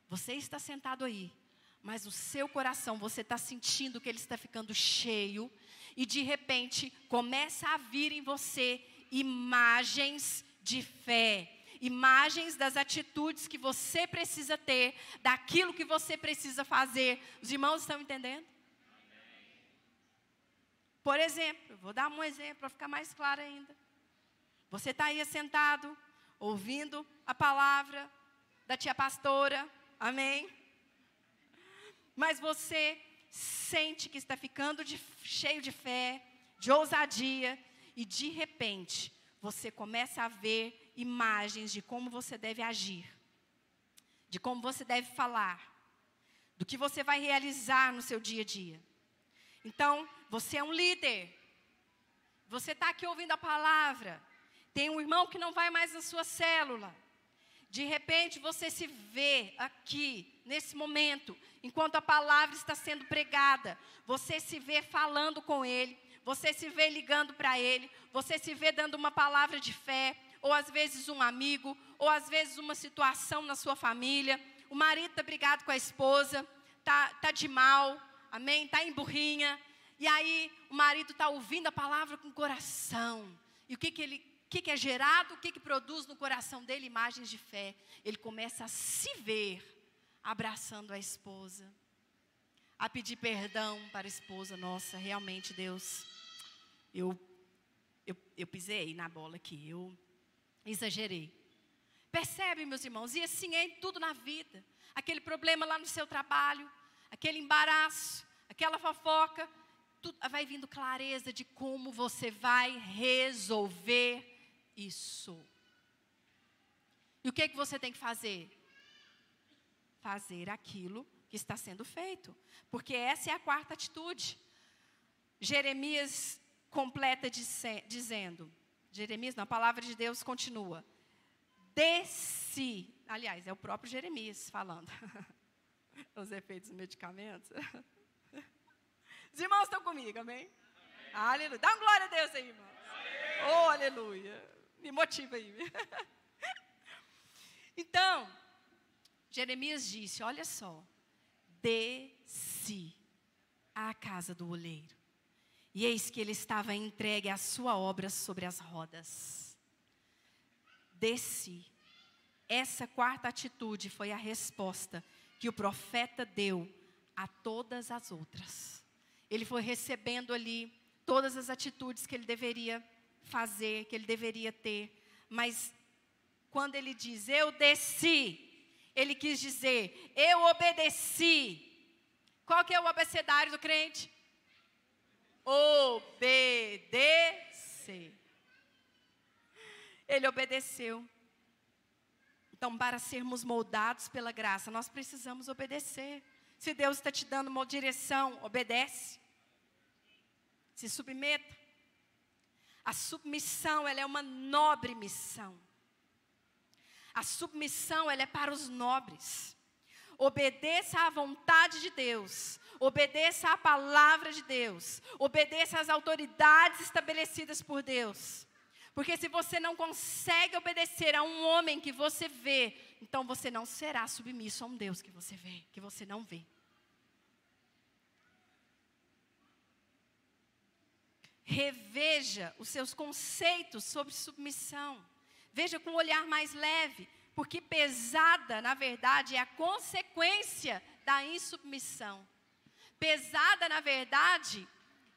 Você está sentado aí, mas o seu coração, você está sentindo que ele está ficando cheio, e de repente começa a vir em você imagens de fé, imagens das atitudes que você precisa ter, daquilo que você precisa fazer. Os irmãos estão entendendo? Por exemplo, vou dar um exemplo para ficar mais claro ainda. Você está aí sentado, ouvindo a palavra da tia pastora, amém? Mas você sente que está ficando cheio de fé, de ousadia, e de repente, você começa a ver imagens de como você deve agir, de como você deve falar, do que você vai realizar no seu dia a dia. Então, você é um líder, você está aqui ouvindo a palavra, tem um irmão que não vai mais na sua célula. De repente, você se vê aqui, nesse momento, enquanto a palavra está sendo pregada. Você se vê falando com ele, você se vê ligando para ele, você se vê dando uma palavra de fé, ou às vezes um amigo, ou às vezes uma situação na sua família, o marido está brigado com a esposa, tá de mal, amém? Está em burrinha. E aí o marido está ouvindo a palavra com o coração. E o que é gerado, o que produz no coração dele? Imagens de fé. Ele começa a se ver abraçando a esposa, a pedir perdão para a esposa. Nossa, realmente, Deus, eu pisei na bola aqui, eu exagerei. Percebe, meus irmãos? E assim é em tudo na vida. Aquele problema lá no seu trabalho, aquele embaraço, aquela fofoca, tudo, vai vindo clareza de como você vai resolver isso. E o que você tem que fazer? Fazer aquilo que está sendo feito. Porque essa é a quarta atitude. Jeremias completa dizendo, Jeremias não, a palavra de Deus continua. Desci, aliás, é o próprio Jeremias falando. Os efeitos dos medicamentos. Os irmãos estão comigo, amém? Aleluia. Dá uma glória a Deus aí, irmãos. Oh, aleluia. Me motiva aí. Então, Jeremias disse, olha só. Desci à casa do oleiro. E eis que ele estava entregue à sua obra sobre as rodas. Desci. Essa quarta atitude foi a resposta que o profeta deu a todas as outras. Ele foi recebendo ali todas as atitudes que ele deveria fazer, que ele deveria ter. Mas quando ele diz, eu desci, ele quis dizer, eu obedeci. Qual que é o abecedário do crente? Obedecer. Ele obedeceu. Então, para sermos moldados pela graça, nós precisamos obedecer. Se Deus está te dando uma direção, obedece. Se submeta. A submissão, ela é uma nobre missão. A submissão, ela é para os nobres. Obedeça à vontade de Deus. Obedeça à palavra de Deus. Obedeça às autoridades estabelecidas por Deus. Porque se você não consegue obedecer a um homem que você vê, então você não será submisso a um Deus que você vê, que você não vê. Reveja os seus conceitos sobre submissão. Veja com um olhar mais leve, porque pesada, na verdade, é a consequência da insubmissão. Pesada, na verdade,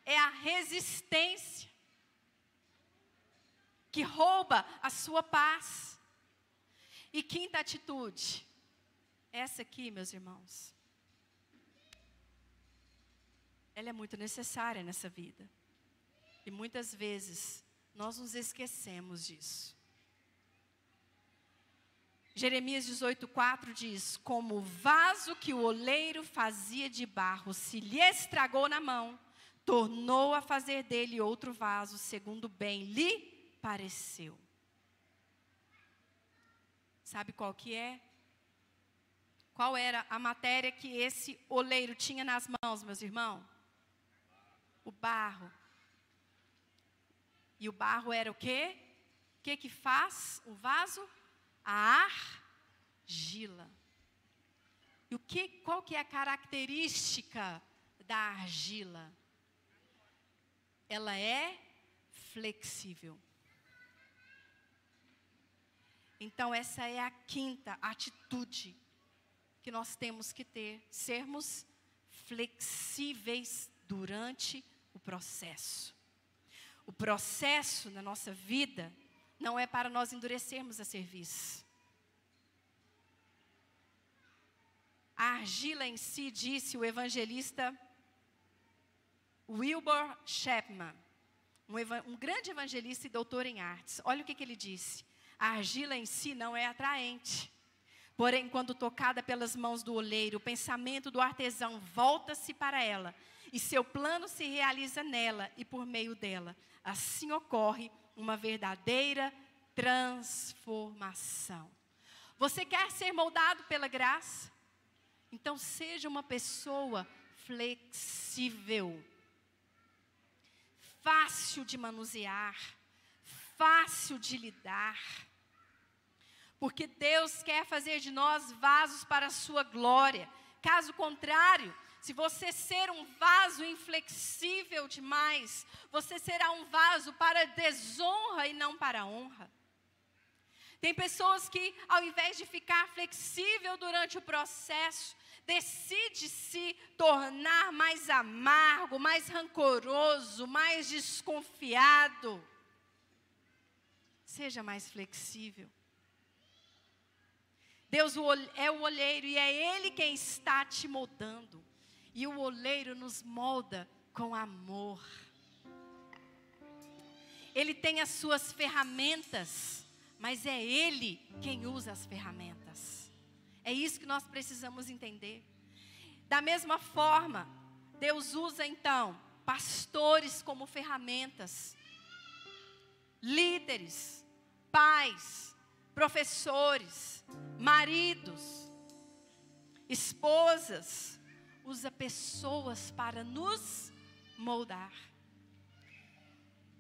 é a resistência que rouba a sua paz. E quinta atitude, essa aqui, meus irmãos, ela é muito necessária nessa vida. E muitas vezes nós nos esquecemos disso. Jeremias 18:4 diz, como o vaso que o oleiro fazia de barro se lhe estragou na mão, tornou a fazer dele outro vaso, segundo bem lhe pareceu. Sabe qual que é? Qual era a matéria que esse oleiro tinha nas mãos, meus irmãos? O barro. E o barro era o quê? O que faz o vaso? A argila. E qual que é a característica da argila? Ela é flexível. Então essa é a quinta atitude que nós temos que ter. Sermos flexíveis durante o processo. O processo na nossa vida não é para nós endurecermos a serviço. A argila em si, disse o evangelista Wilbur Chapman, um grande evangelista e doutor em artes. Olha o que ele disse. A argila em si não é atraente. Porém, quando tocada pelas mãos do oleiro, o pensamento do artesão volta-se para ela. E seu plano se realiza nela e por meio dela. Assim ocorre uma verdadeira transformação. Você quer ser moldado pela graça? Então seja uma pessoa flexível. Fácil de manusear. Fácil de lidar. porque Deus quer fazer de nós vasos para a sua glória. Caso contrário, se você ser um vaso inflexível demais, você será um vaso para desonra e não para honra. Tem pessoas que, ao invés de ficar flexível durante o processo, decide se tornar mais amargo, mais rancoroso, mais desconfiado. Seja mais flexível. Deus é o olheiro e é Ele quem está te moldando. E o olheiro nos molda com amor. Ele tem as suas ferramentas, mas é Ele quem usa as ferramentas. É isso que nós precisamos entender. Da mesma forma, Deus usa então pastores como ferramentas, líderes, pais, professores, maridos, esposas. Usa pessoas para nos moldar.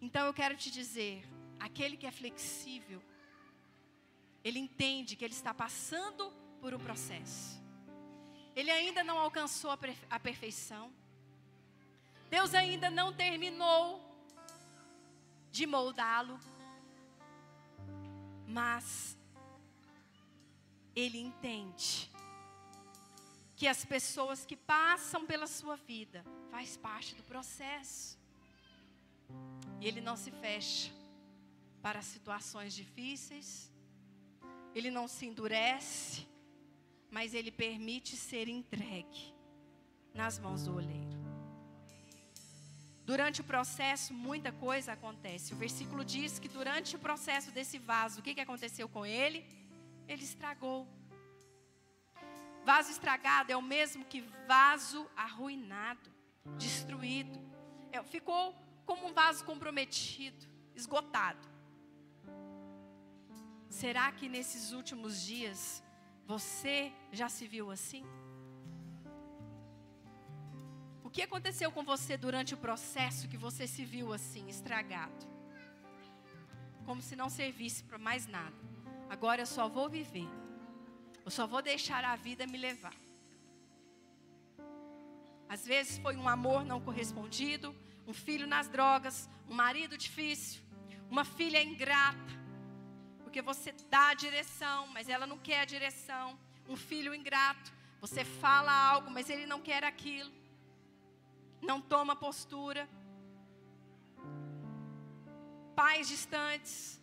Então eu quero te dizer, aquele que é flexível, ele entende que ele está passando por um processo. Ele ainda não alcançou a perfeição. Deus ainda não terminou de moldá-lo. Mas ele entende que as pessoas que passam pela sua vida faz parte do processo. E ele não se fecha para situações difíceis. Ele não se endurece, mas ele permite ser entregue nas mãos do olheiro. Durante o processo, muita coisa acontece. O versículo diz que durante o processo desse vaso, o que aconteceu com ele? Ele estragou. Vaso estragado é o mesmo que vaso arruinado, destruído. Ficou como um vaso comprometido, esgotado. Será que nesses últimos dias você já se viu assim? O que aconteceu com você durante o processo que você se viu assim, estragado? Como se não servisse para mais nada. Agora eu só vou viver. Eu só vou deixar a vida me levar. Às vezes foi um amor não correspondido, um filho nas drogas, um marido difícil, uma filha ingrata, porque você dá a direção, mas ela não quer a direção. Um filho ingrato, você fala algo, mas ele não quer aquilo. Não toma postura. Pais distantes,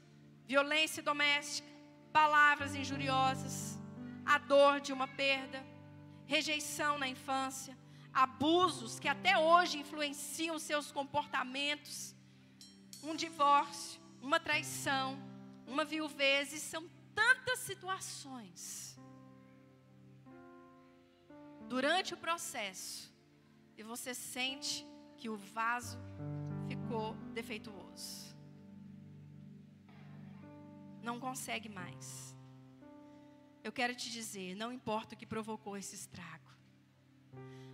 violência doméstica, palavras injuriosas, a dor de uma perda, rejeição na infância, abusos que até hoje influenciam seus comportamentos, um divórcio, uma traição, uma viuvez, e são tantas situações. Durante o processo, e você sente que o vaso ficou defeituoso. Não consegue mais. Eu quero te dizer, não importa o que provocou esse estrago.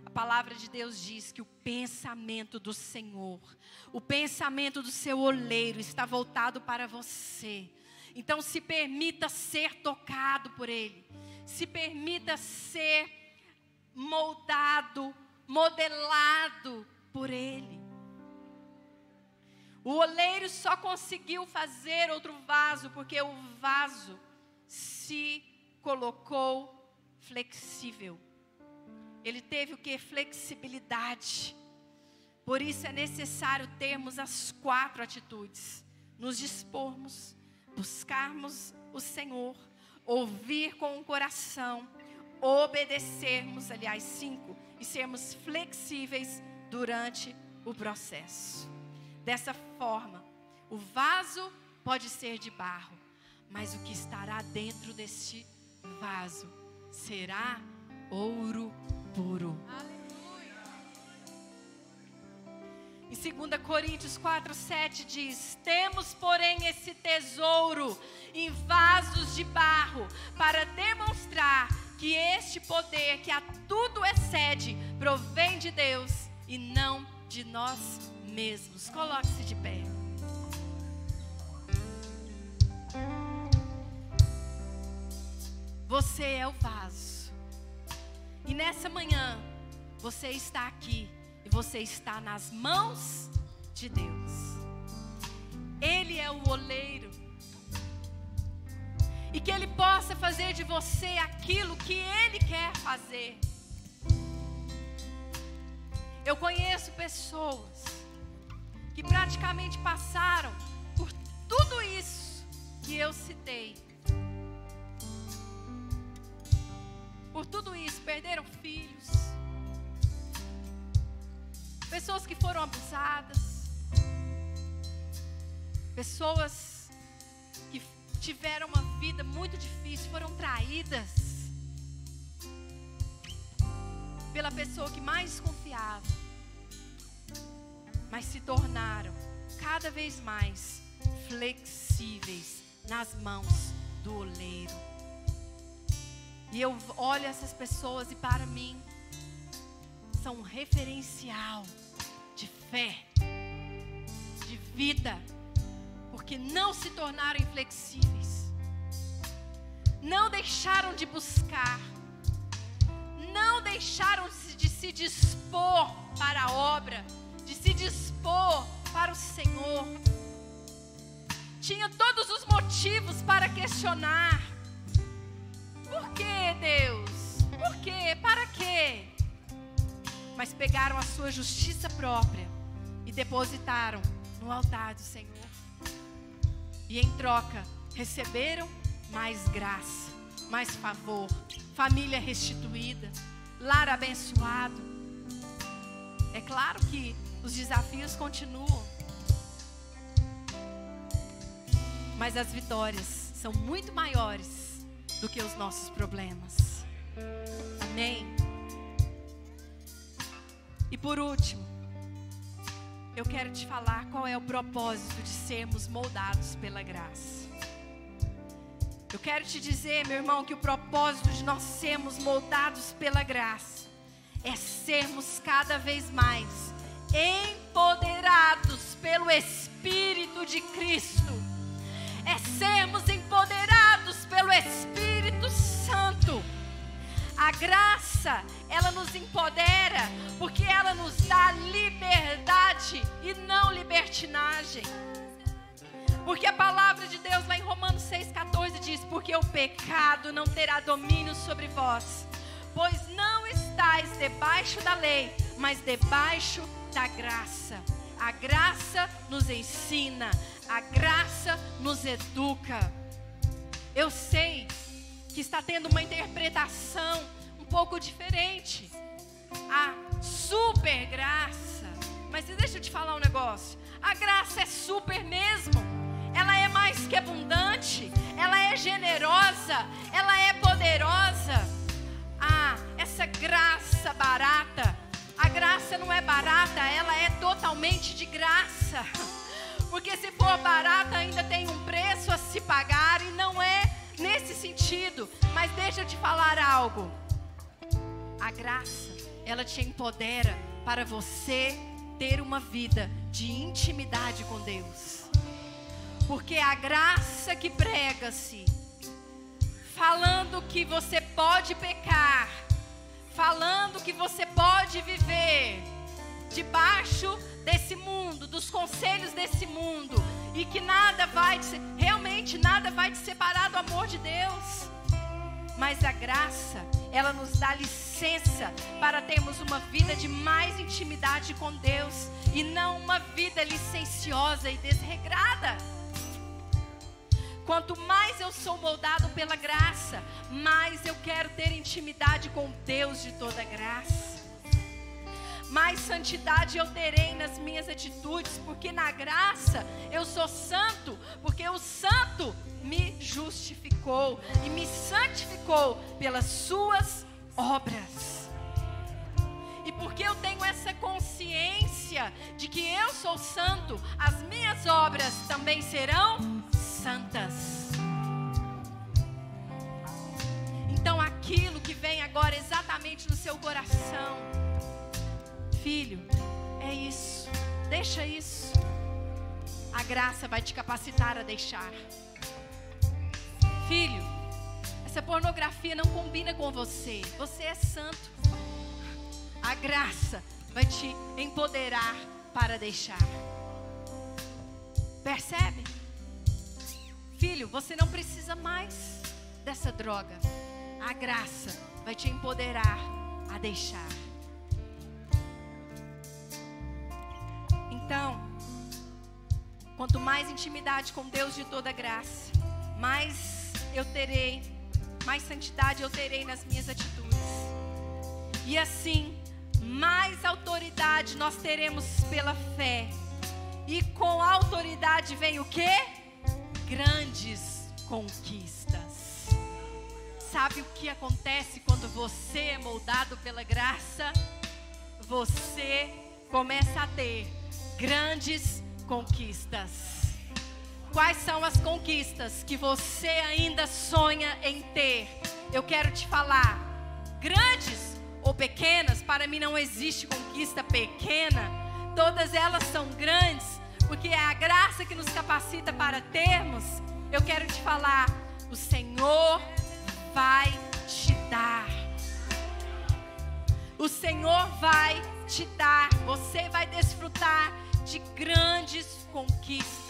A palavra de Deus diz que o pensamento do Senhor, o pensamento do seu oleiro está voltado para você. Então se permita ser tocado por Ele. Se permita ser moldado, modelado por Ele. O oleiro só conseguiu fazer outro vaso porque o vaso se colocou flexível. Ele teve o que? Flexibilidade. Por isso é necessário termos as 4 atitudes. Nos dispormos, buscarmos o Senhor, ouvir com o coração, obedecermos, aliás, 5, e sermos flexíveis durante o processo. Dessa forma, o vaso pode ser de barro, mas o que estará dentro deste vaso será ouro puro. Aleluia. Em 2 Coríntios 4:7 diz: temos, porém, esse tesouro em vasos de barro, para demonstrar que este poder que a tudo excede provém de Deus e não de nós mesmos. Coloque-se de pé. você é o vaso. E nessa manhã, você está aqui e você está nas mãos de Deus. Ele é o oleiro. E que Ele possa fazer de você aquilo que Ele quer fazer. Eu conheço pessoas que praticamente passaram por tudo isso que eu citei. Por tudo isso, perderam filhos. Pessoas que foram abusadas. Pessoas que tiveram uma vida muito difícil, foram traídas pela pessoa que mais confiava, mas se tornaram cada vez mais flexíveis nas mãos do oleiro. E eu olho essas pessoas e para mim são um referencial de fé, de vida, porque não se tornaram inflexíveis, não deixaram de buscar, não deixaram de se dispor para a obra, de se dispor para o Senhor. Tinha todos os motivos para questionar. Por que, Deus? Por quê? Para quê? Mas pegaram a sua justiça própria e depositaram no altar do Senhor. E em troca, receberam mais graça, mais favor, família restituída, lar abençoado. É claro que os desafios continuam, mas as vitórias são muito maiores do que os nossos problemas. Amém? E por último, eu quero te falar qual é o propósito de sermos moldados pela graça. Eu quero te dizer, meu irmão, que o propósito de nós sermos moldados pela graça é sermos cada vez mais empoderados pelo Espírito de Cristo. É sermos empoderados pelo Espírito Santo. A graça, ela nos empodera porque ela nos dá liberdade e não libertinagem. Porque a palavra de Deus lá em Romanos 6,14 diz: porque o pecado não terá domínio sobre vós, pois não estáis debaixo da lei, mas debaixo da graça. A graça nos ensina, a graça nos educa. Eu sei que está tendo uma interpretação um pouco diferente, a super graça. Mas deixa eu te falar um negócio. A graça é super mesmo. Ela é mais que abundante, ela é generosa, ela é poderosa. Essa graça barata, a graça não é barata, ela é totalmente de graça. Porque se for barata ainda tem um preço a se pagar, e não é nesse sentido. Mas deixa eu te falar algo. A graça, ela te empodera para você ter uma vida de intimidade com Deus. Porque a graça que prega-se, falando que você pode pecar, falando que você pode viver debaixo desse mundo, dos conselhos desse mundo, e que realmente nada vai te separar do amor de Deus. Mas a graça, ela nos dá licença para termos uma vida de mais intimidade com Deus, e não uma vida licenciosa e desregrada. Quanto mais eu sou moldado pela graça, mais eu quero ter intimidade com Deus de toda graça. Mais santidade eu terei nas minhas atitudes, porque na graça eu sou santo, porque o santo me justificou e me santificou pelas suas obras. E porque eu tenho essa consciência de que eu sou santo, as minhas obras também serão santas. Então aquilo que vem agora exatamente no seu coração: filho, é isso, deixa isso. A graça vai te capacitar a deixar. Filho, Essa pornografia não combina com você. Você é santo. A graça vai te empoderar para deixar. Percebe? Filho, você não precisa mais dessa droga. A graça vai te empoderar a deixar. Então, quanto mais intimidade com Deus de toda graça, mais santidade eu terei nas minhas atitudes. E assim, mais autoridade nós teremos pela fé. E com autoridade vem o quê? Grandes conquistas. Sabe o que acontece quando você é moldado pela graça? Você começa a ter grandes conquistas. Quais são as conquistas que você ainda sonha em ter? Eu quero te falar. Grandes ou pequenas, para mim não existe conquista pequena. Todas elas são grandes, porque é a graça que nos capacita para termos. Eu quero te falar, o Senhor vai te dar. O Senhor vai te dar. Você vai desfrutar de grandes conquistas.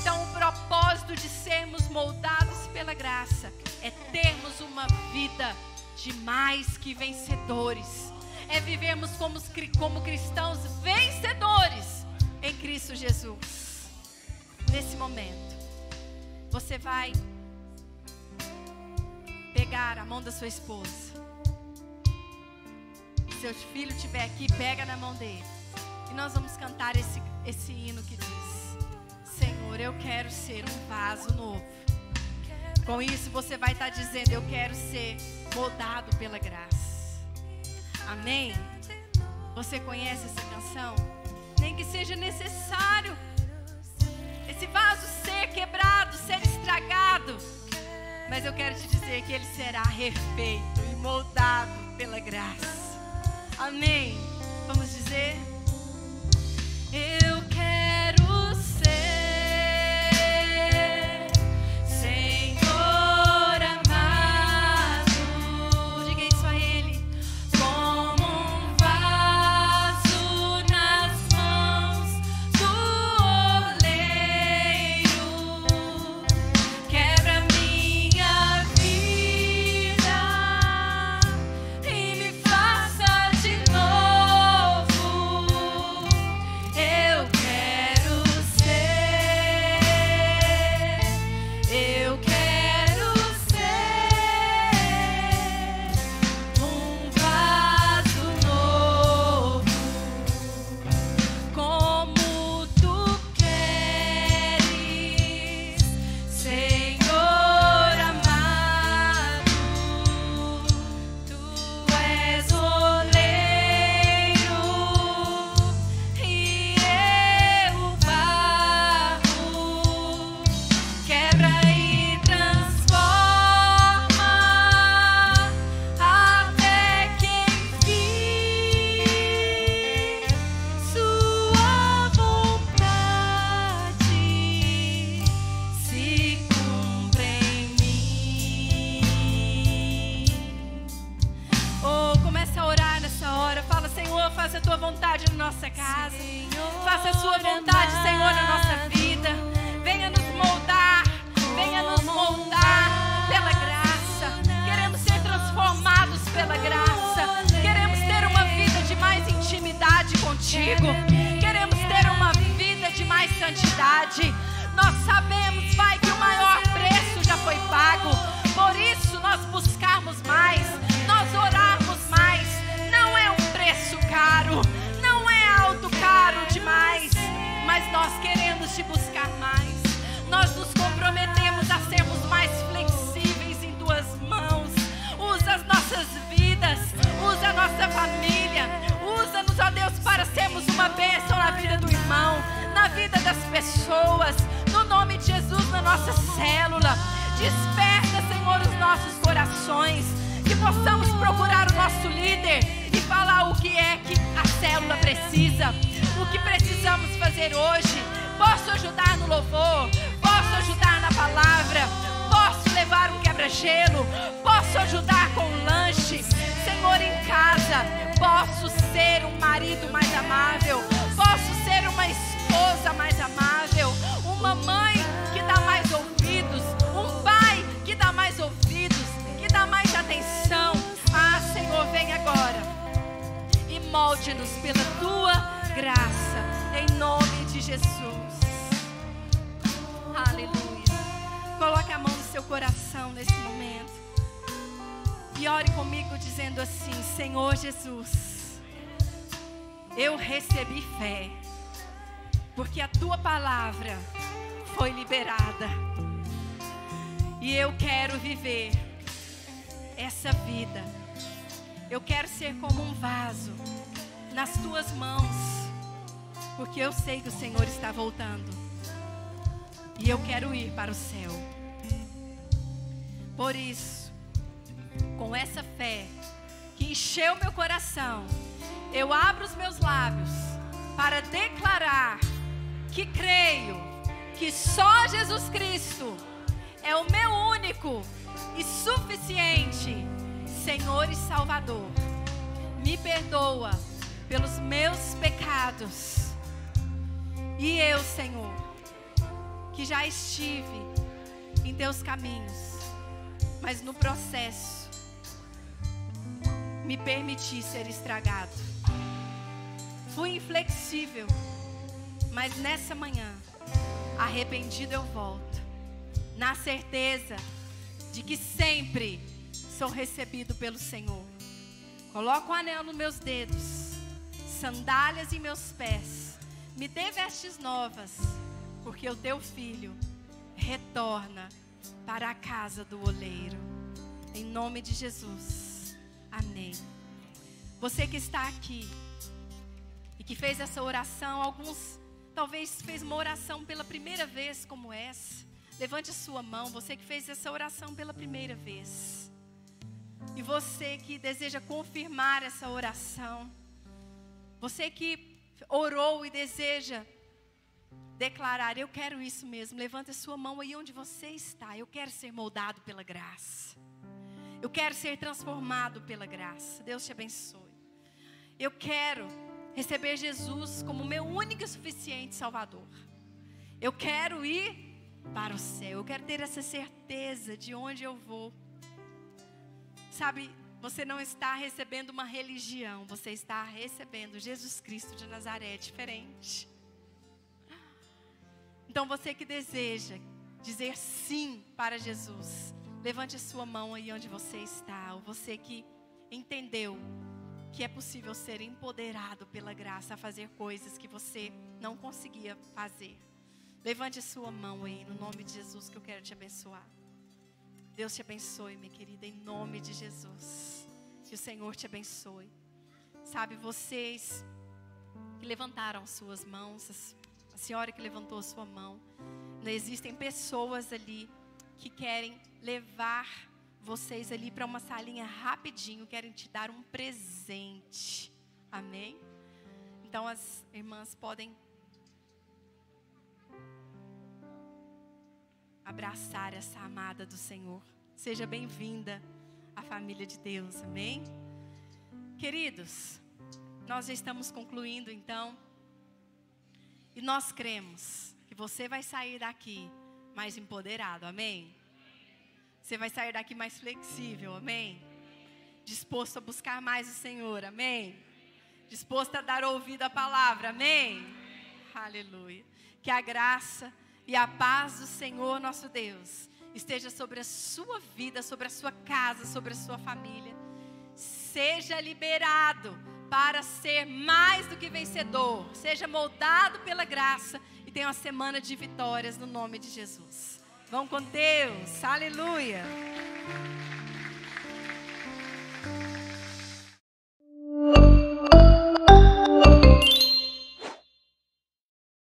Então, o propósito de sermos moldados pela graça é termos uma vida de mais que vencedores. É vivermos como cristãos vencedores em Cristo Jesus. Nesse momento, você vai pegar a mão da sua esposa. Se seu filho estiver aqui, pega na mão dele. E nós vamos cantar esse hino que diz: Senhor, eu quero ser um vaso novo. Com isso você vai estar dizendo: eu quero ser moldado pela graça. Amém? Você conhece essa canção? Nem que seja necessário esse vaso ser quebrado, ser estragado, mas eu quero te dizer que ele será refeito e moldado pela graça. Amém? Vamos dizer: eu quero ser Senhor amado. Diga isso a Ele. Como um vaso nas mãos do oleiro, quebra minha vida e me faça de novo. Eu quero ser um vaso novo, como tu queres, Senhor amado. Tu és oleiro e eu o barro, quebra e transforma até que enfim sua vontade se cumpre em mim. Oh, começa a orar nessa hora. Fala: Senhor, faça a tua vontade na nossa casa. Faça a sua vontade, Senhor, na nossa vida. Venha nos moldar. Venha nos moldar pela graça. Queremos ser transformados pela graça. Queremos ter uma vida de mais intimidade contigo. Queremos ter uma vida de mais santidade. Nós sabemos, Pai, que o maior preço já foi pago. Por isso nós buscarmos mais, nós orarmos mais. Não é um preço caro, não é alto, caro demais, mas nós queremos te buscar mais. Nós nos comprometemos a sermos mais flexíveis em tuas mãos. Usa as nossas vidas, usa a nossa família, usa-nos, ó Deus, para sermos uma bênção na vida do irmão, na vida das pessoas, no nome de Jesus, na nossa célula. Desperta, Senhor, os nossos corações, que possamos procurar o nosso líder e falar o que é que a célula precisa, o que precisamos fazer hoje. Posso ajudar no louvor, posso ajudar na palavra, posso levar levar um quebra-gelo, posso ajudar com um lanche. Senhor, em casa, posso ser um marido mais amável, posso ser uma esposa mais amável, uma mãe que dá mais ouvidos, um pai que dá mais ouvidos, que dá mais atenção. Ah, Senhor, vem agora e molde-nos pela tua graça, em nome de Jesus. Aleluia. Coloque a mão no seu coração nesse momento e ore comigo dizendo assim: Senhor Jesus, eu recebi fé, porque a tua palavra foi liberada, e eu quero viver essa vida. Eu quero ser como um vaso nas tuas mãos, porque eu sei que o Senhor está voltando e eu quero ir para o céu. Por isso, com essa fé que encheu meu coração, eu abro os meus lábios para declarar que creio que só Jesus Cristo é o meu único e suficiente Senhor e Salvador. Me perdoa pelos meus pecados. E eu, Senhor, que já estive em teus caminhos, mas no processo me permiti ser estragado. Fui inflexível, mas nessa manhã, arrependido eu volto, na certeza de que sempre sou recebido pelo Senhor. Coloco um anel nos meus dedos, sandálias em meus pés, me dê vestes novas, porque o teu filho retorna para a casa do oleiro. Em nome de Jesus, amém. Você que está aqui e que fez essa oração, alguns talvez fez uma oração pela primeira vez como essa, levante a sua mão. Você que fez essa oração pela primeira vez, e você que deseja confirmar essa oração, você que orou e deseja declarar: eu quero isso mesmo, levante a sua mão aí onde você está. Eu quero ser moldado pela graça, eu quero ser transformado pela graça. Deus te abençoe. Eu quero receber Jesus como meu único e suficiente Salvador. Eu quero ir para o céu, eu quero ter essa certeza de onde eu vou. Sabe, você não está recebendo uma religião, você está recebendo Jesus Cristo de Nazaré, diferente. Então você que deseja dizer sim para Jesus, levante a sua mão aí onde você está. Ou você que entendeu que é possível ser empoderado pela graça a fazer coisas que você não conseguia fazer, levante a sua mão aí no nome de Jesus, que eu quero te abençoar. Deus te abençoe, minha querida, em nome de Jesus. Que o Senhor te abençoe. Sabe, vocês que levantaram suas mãos, a senhora que levantou a sua mão, existem pessoas ali que querem levar vocês ali para uma salinha rapidinho, querem te dar um presente. Amém? Então as irmãs podem abraçar essa amada do Senhor. Seja bem-vinda à família de Deus, amém? Queridos, nós já estamos concluindo então, e nós cremos que você vai sair daqui mais empoderado, amém? Você vai sair daqui mais flexível, amém? Disposto a buscar mais o Senhor, amém? Disposto a dar ouvido à palavra, amém? Aleluia. Que a graça e a paz do Senhor nosso Deus esteja sobre a sua vida, sobre a sua casa, sobre a sua família. Seja liberado para ser mais do que vencedor. Seja moldado pela graça e tenha uma semana de vitórias no nome de Jesus. Vão com Deus. Aleluia.